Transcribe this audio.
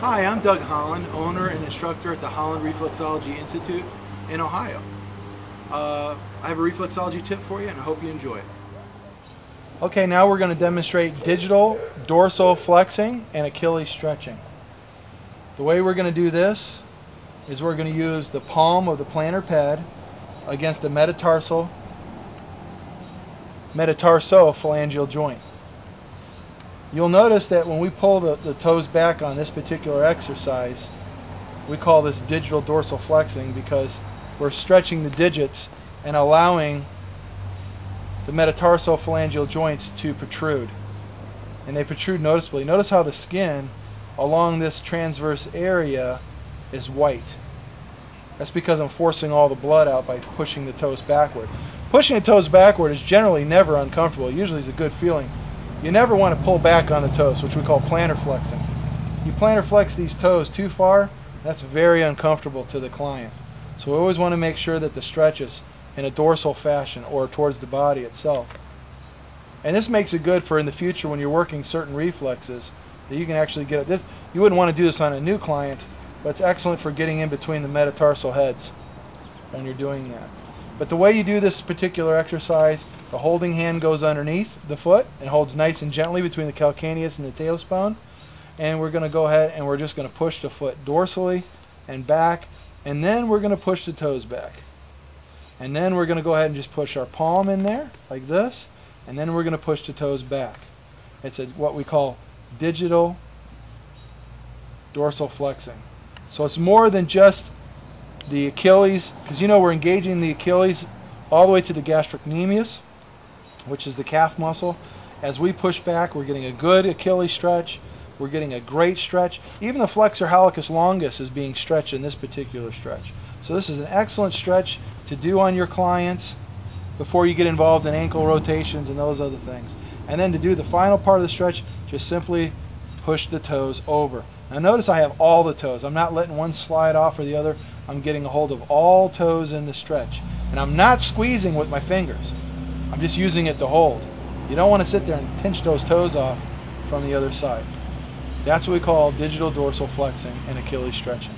Hi, I'm Doug Holland, owner and instructor at the Holland Reflexology Institute in Ohio. I have a reflexology tip for you and I hope you enjoy it. Okay, now we're going to demonstrate digital dorsal flexing and Achilles stretching. The way we're going to do this is we're going to use the palm of the plantar pad against the metatarsophalangeal joint. You'll notice that when we pull the toes back on this particular exercise, we call this digital dorsal flexing because we're stretching the digits and allowing the metatarsophalangeal joints to protrude. And they protrude noticeably. Notice how the skin along this transverse area is white. That's because I'm forcing all the blood out by pushing the toes backward. Pushing the toes backward is generally never uncomfortable. Usually it's a good feeling. You never want to pull back on the toes, which we call plantar flexing. You plantar flex these toes too far, that's very uncomfortable to the client. So we always want to make sure that the stretch is in a dorsal fashion or towards the body itself. And this makes it good for in the future when you're working certain reflexes that you can actually get this. You wouldn't want to do this on a new client, but it's excellent for getting in between the metatarsal heads when you're doing that. But the way you do this particular exercise, the holding hand goes underneath the foot and holds nice and gently between the calcaneus and the tailbone. And we're going to go ahead and we're just going to push the foot dorsally and back. And then we're going to push the toes back. And then we're going to go ahead and just push our palm in there like this. And then we're going to push the toes back. It's what we call digital dorsal flexing. So it's more than just the Achilles, because you know we're engaging the Achilles all the way to the gastrocnemius, which is the calf muscle. As we push back, we're getting a good Achilles stretch. We're getting a great stretch. Even the flexor hallucis longus is being stretched in this particular stretch. So this is an excellent stretch to do on your clients before you get involved in ankle rotations and those other things. And then to do the final part of the stretch, just simply push the toes over. Now notice I have all the toes. I'm not letting one slide off or the other. I'm getting a hold of all toes in the stretch. And I'm not squeezing with my fingers. I'm just using it to hold. You don't want to sit there and pinch those toes off from the other side. That's what we call digital dorsal flexing and Achilles stretching.